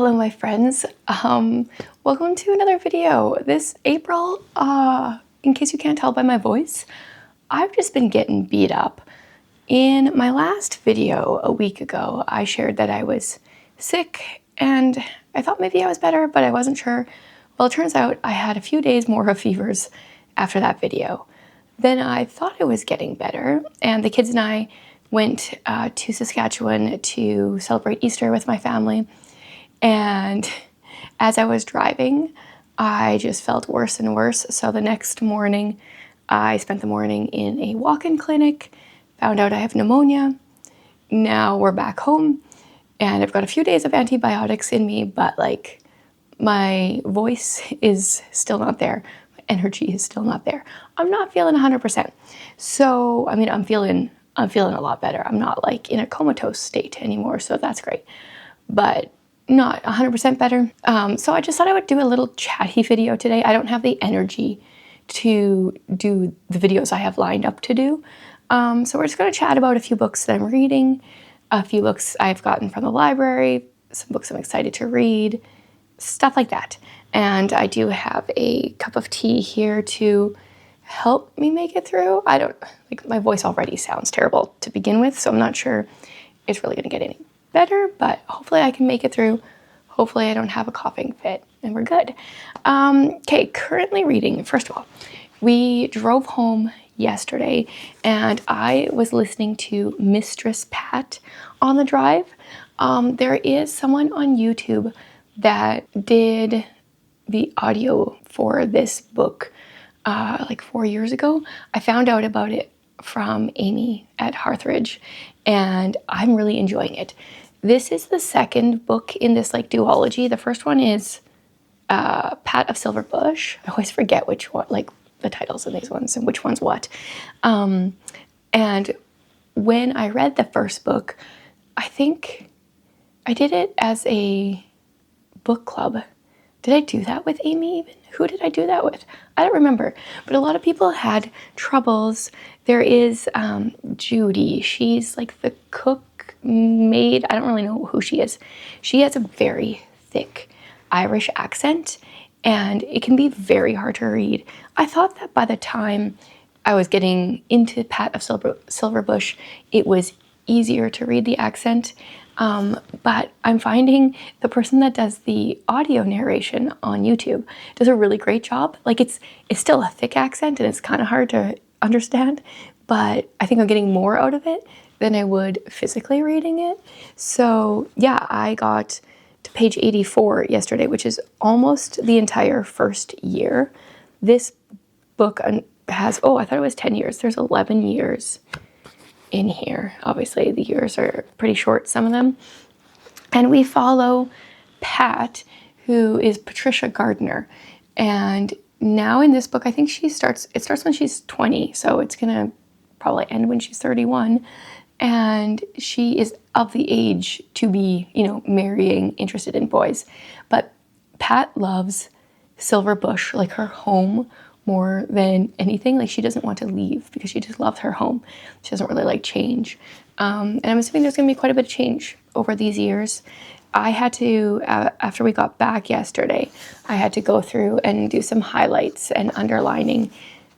Hello, my friends. Welcome to another video. This April, in case you can't tell by my voice, I've just been getting beat up. In my last video a week ago, I shared that I was sick and I thought maybe I was better, but I wasn't sure. Well, it turns out I had a few days more of fevers after that video. Then I thought I was getting better, and the kids and I went to Saskatchewan to celebrate Easter with my family. And as I was driving, I just felt worse and worse. So the next morning, I spent the morning in a walk-in clinic, found out I have pneumonia. Now we're back home, and I've got a few days of antibiotics in me, but like my voice is still not there. My energy is still not there. I'm not feeling 100%. So, I mean, I'm feeling a lot better. I'm not like in a comatose state anymore, so that's great. But not 100% better. So I just thought I would do a little chatty video today. I don't have the energy to do the videos I have lined up to do. So we're just going to chat about a few books that I'm reading, a few books I've gotten from the library, some books I'm excited to read, stuff like that. And I do have a cup of tea here to help me make it through. My voice already sounds terrible to begin with, so I'm not sure it's really going to get any better, but hopefully I can make it through. Hopefully I don't have a coughing fit and we're good. Okay, currently reading. First of all, we drove home yesterday and I was listening to Mistress Pat on the drive. There is someone on YouTube that did the audio for this book like 4 years ago. I found out about it from Amy at Hearthridge, and I'm really enjoying it. This is the second book in this like duology. The first one is Pat of Silver Bush. I always forget which one, like the titles of these ones and which one's what. And when I read the first book, I think I did it as a book club. Did I do that with Amy even? Who did I do that with? I don't remember. But a lot of people had troubles. There is Judy. She's like the cook maid. I don't really know who she is. She has a very thick Irish accent, and it can be very hard to read. I thought that by the time I was getting into Pat of Silverbush, it was easier to read the accent. But I'm finding the person that does the audio narration on YouTube does a really great job. Like it's still a thick accent and it's kind of hard to understand, but I think I'm getting more out of it than I would physically reading it. So yeah, I got to page 84 yesterday, which is almost the entire first year. This book has, I thought it was 10 years. There's 11 years in here. Obviously the years are pretty short, some of them. And we follow Pat, who is Patricia Gardner. And now in this book, I think it starts when she's 20. So it's gonna probably end when she's 31. And she is of the age to be, marrying, interested in boys. But Pat loves Silverbush, like her home, more than anything. Like she doesn't want to leave because she just loves her home. She doesn't really like change. And I'm assuming there's going to be quite a bit of change over these years. I had to, after we got back yesterday, I had to go through and do some highlights and underlining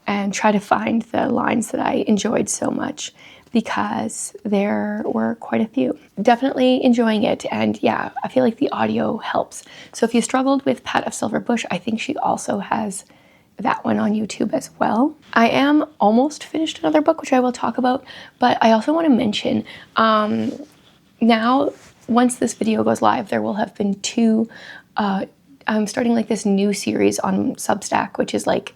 and try to find the lines that I enjoyed so much, because there were quite a few. Definitely enjoying it, and yeah, I feel like the audio helps. So if you struggled with Pat of Silverbush, I think she also has that one on YouTube as well. I am almost finished another book, which I will talk about, but I also want to mention, now, once this video goes live, there will have been two, I'm starting like this new series on Substack, which is like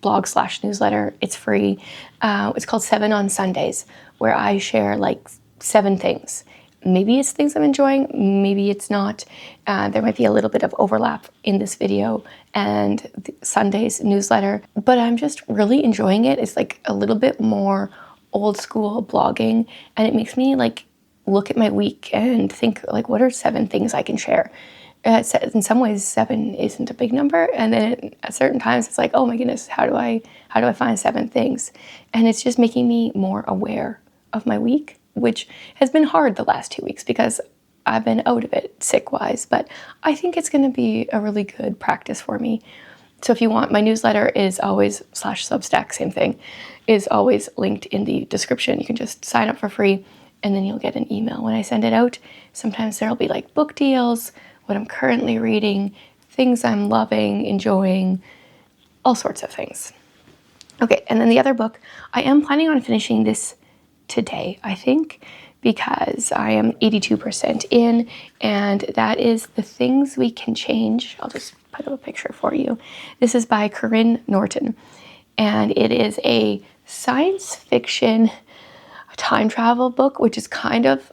blog/newsletter. It's free. It's called 7 on Sundays, where I share like 7 things. Maybe it's things I'm enjoying, maybe it's not. There might be a little bit of overlap in this video and Sunday's newsletter, but I'm just really enjoying it. It's like a little bit more old school blogging, and it makes me like look at my week and think like, what are 7 things I can share? In some ways, 7 isn't a big number, and then at certain times it's like, oh my goodness, how do I find 7 things? And it's just making me more aware of my week, which has been hard the last 2 weeks because I've been out of it sick-wise, but I think it's going to be a really good practice for me. So if you want, my newsletter is always /Substack, same thing, is always linked in the description. You can just sign up for free and then you'll get an email when I send it out. Sometimes there'll be like book deals, what I'm currently reading, things I'm loving, enjoying, all sorts of things. Okay, and then the other book, I am planning on finishing this today, I think, because I am 82% in, and that is The Things We Can Change. I'll just put up a picture for you. This is by Corinne Norton, and it is a science fiction time travel book, which is kind of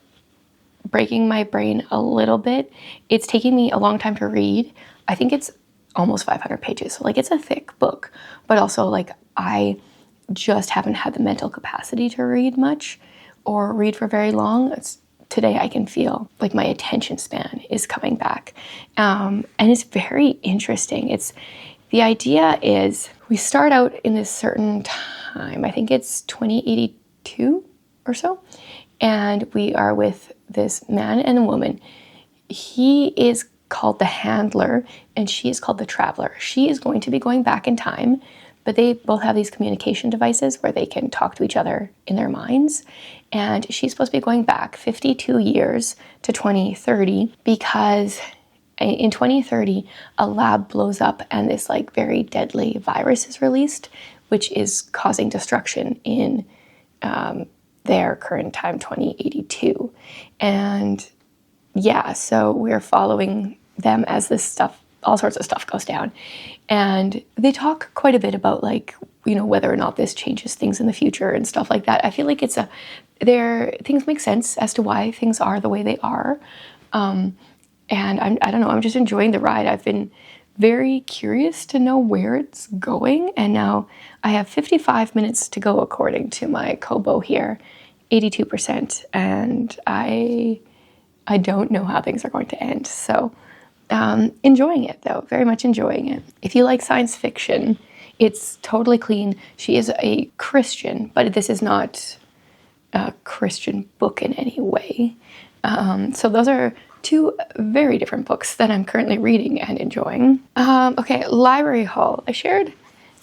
breaking my brain a little bit. It's taking me a long time to read. I think it's almost 500 pages, so like it's a thick book, but also like I just haven't had the mental capacity to read much or read for very long. Today I can feel like my attention span is coming back. And it's very interesting. The idea is we start out in this certain time, I think it's 2082 or so, and we are with this man and a woman. He is called the handler and she is called the traveler. She is going to be going back in time, but they both have these communication devices where they can talk to each other in their minds. And she's supposed to be going back 52 years to 2030 because in 2030, a lab blows up and this like very deadly virus is released, which is causing destruction in their current time, 2082. And yeah, so we're following them as this stuff, all sorts of stuff goes down. And they talk quite a bit about like, you know, whether or not this changes things in the future and stuff like that. I feel like things make sense as to why things are the way they are. And I don't know, I'm just enjoying the ride. I've been very curious to know where it's going. And now I have 55 minutes to go according to my Kobo here, 82%. And I don't know how things are going to end. So enjoying it though, very much enjoying it. If you like science fiction, it's totally clean. She is a Christian, but this is not a Christian book in any way. So those are two very different books that I'm currently reading and enjoying. Okay, library haul. I shared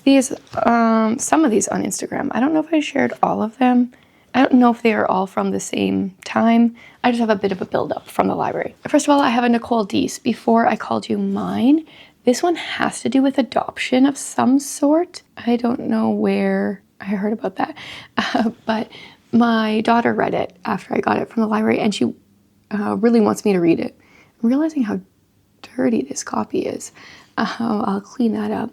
these, some of these on Instagram. I don't know if I shared all of them. I don't know if they are all from the same time. I just have a bit of a build-up from the library. First of all, I have a Nicole Deese, Before I Called You Mine. This one has to do with adoption of some sort. I don't know where I heard about that, but my daughter read it after I got it from the library, and she really wants me to read it. I'm realizing how dirty this copy is. I'll clean that up.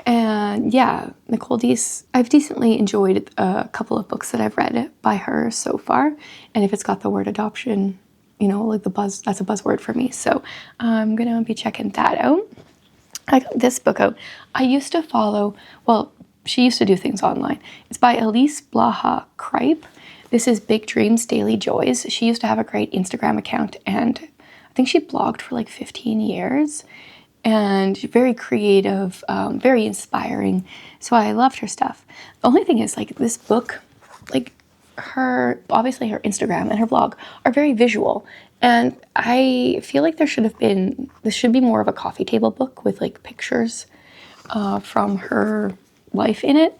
And yeah, Nicole Deese, I've decently enjoyed a couple of books that I've read by her so far. And if it's got the word adoption, you know, like that's a buzzword for me. So I'm going to be checking that out. I got this book out. I used to follow, well, she used to do things online. It's by Elise Blaha Kripe. This is Big Dreams, Daily Joys. She used to have a great Instagram account, and I think she blogged for like 15 years. And very creative, very inspiring. So I loved her stuff. The only thing is, like, this book, like, obviously her Instagram and her blog are very visual. And I feel like this should be more of a coffee table book with, like, pictures from her life in it.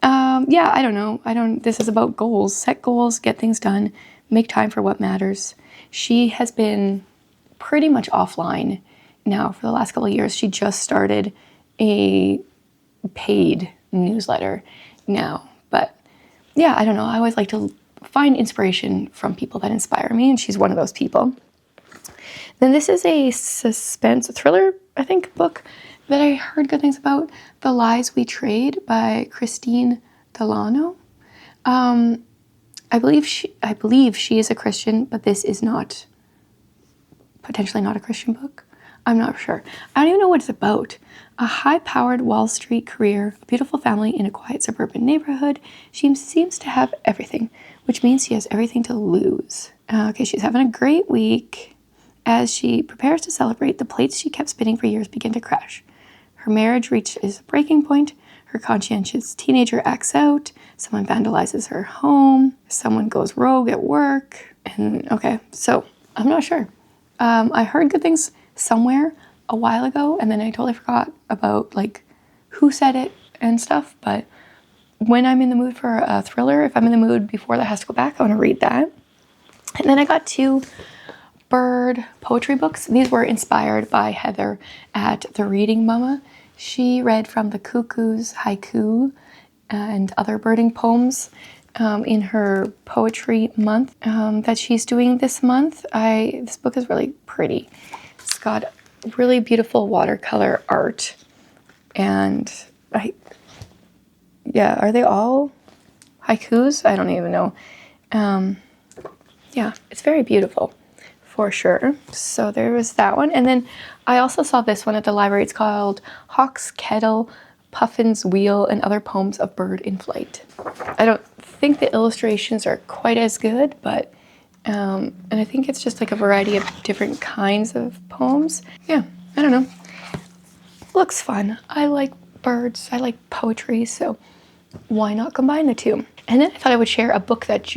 Yeah, I don't know. This is about goals. Set goals, get things done, make time for what matters. She has been pretty much offline now for the last couple of years. She just started a paid newsletter now. But yeah, I don't know. I always like to find inspiration from people that inspire me, and she's one of those people. Then this is a suspense thriller, I think, book that I heard good things about. The Lies We Trade by Christine Delano. I believe she is a Christian, but this is potentially not a Christian book. I'm not sure. I don't even know what it's about. A high-powered Wall Street career, a beautiful family in a quiet suburban neighborhood. She seems to have everything, which means she has everything to lose. Okay, she's having a great week. As she prepares to celebrate, the plates she kept spinning for years begin to crash. Her marriage reaches a breaking point. Her conscientious teenager acts out. Someone vandalizes her home. Someone goes rogue at work. And okay, so I'm not sure. I heard good things somewhere a while ago, and then I totally forgot about like who said it and stuff. But when I'm in the mood for a thriller, if I'm in the mood before that has to go back, I want to read that. And then I got 2 bird poetry books. These were inspired by Heather at The Reading Mama. She read from the Cuckoo's Haiku and other birding poems in her poetry month that she's doing this month. This book is really pretty. It's got really beautiful watercolor art, and are they all haikus? I don't even know. Yeah, it's very beautiful for sure. So there was that one. And then I also saw this one at the library. It's called Hawk's Kettle, Puffin's Wheel, and Other Poems of Bird in Flight. I don't think the illustrations are quite as good, but, and I think it's just like a variety of different kinds of poems. Yeah, I don't know. Looks fun. I like birds. I like poetry, so why not combine the two? And then I thought I would share a book that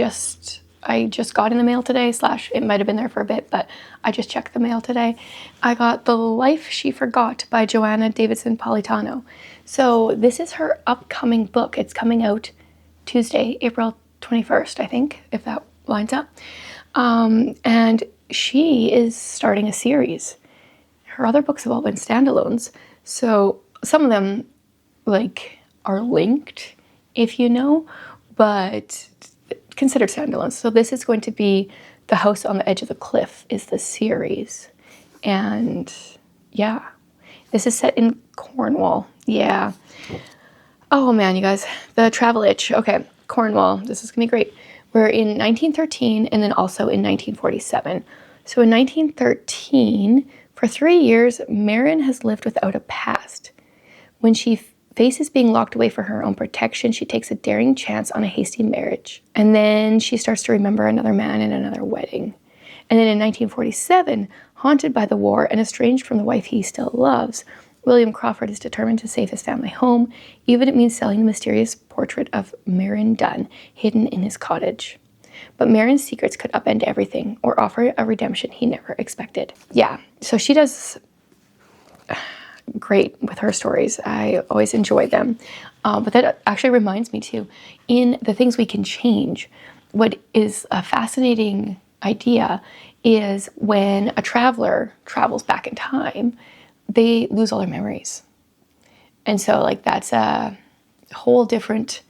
I just got in the mail today, / it might have been there for a bit, but I just checked the mail today. I got The Life She Forgot by Joanna Davidson Politano. So this is her upcoming book. It's coming out Tuesday, April 21st, I think, if that lines up. And she is starting a series. Her other books have all been standalones. So some of them like are linked, if you know, but considered standalones. So this is going to be The House on the Edge of the Cliff is the series. And yeah, this is set in Cornwall. Yeah. Oh man, you guys, the travel itch. Okay, Cornwall, this is gonna be great. We're in 1913 and then also in 1947. So in 1913, for 3 years, Marin has lived without a past. When she faces being locked away for her own protection, she takes a daring chance on a hasty marriage. And then she starts to remember another man and another wedding. And then in 1947, haunted by the war and estranged from the wife he still loves, William Crawford is determined to save his family home, even if it means selling the mysterious portrait of Marin Dunn hidden in his cottage. But Marin's secrets could upend everything or offer a redemption he never expected. Yeah, so she does great with her stories. I always enjoy them. But that actually reminds me too, in The Things We Can Change, what is a fascinating idea is when a traveler travels back in time, they lose all their memories. And so like that's a whole different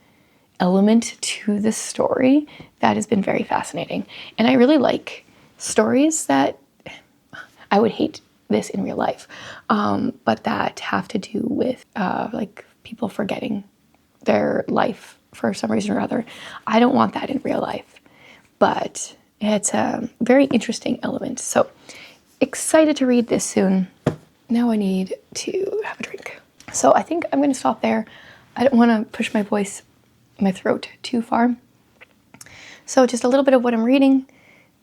element to this story that has been very fascinating. And I really like stories that I would hate this in real life, but that have to do with like people forgetting their life for some reason or other. I don't want that in real life, but it's a very interesting element. So excited to read this soon. Now I need to have a drink. So I think I'm going to stop there. I don't want to push my throat too far. So just a little bit of what I'm reading,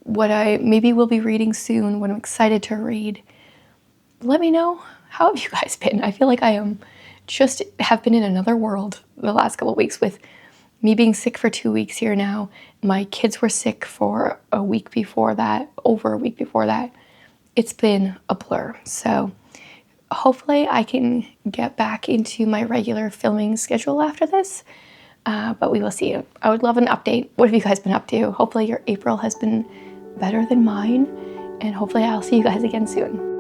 what I maybe will be reading soon, what I'm excited to read. Let me know, how have you guys been? I feel like I have been in another world the last couple of weeks with me being sick for 2 weeks here now. My kids were sick for a week before that, over a week before that. It's been a blur. So hopefully I can get back into my regular filming schedule after this, but we will see. I would love an update. What have you guys been up to? Hopefully your April has been better than mine, and hopefully I'll see you guys again soon.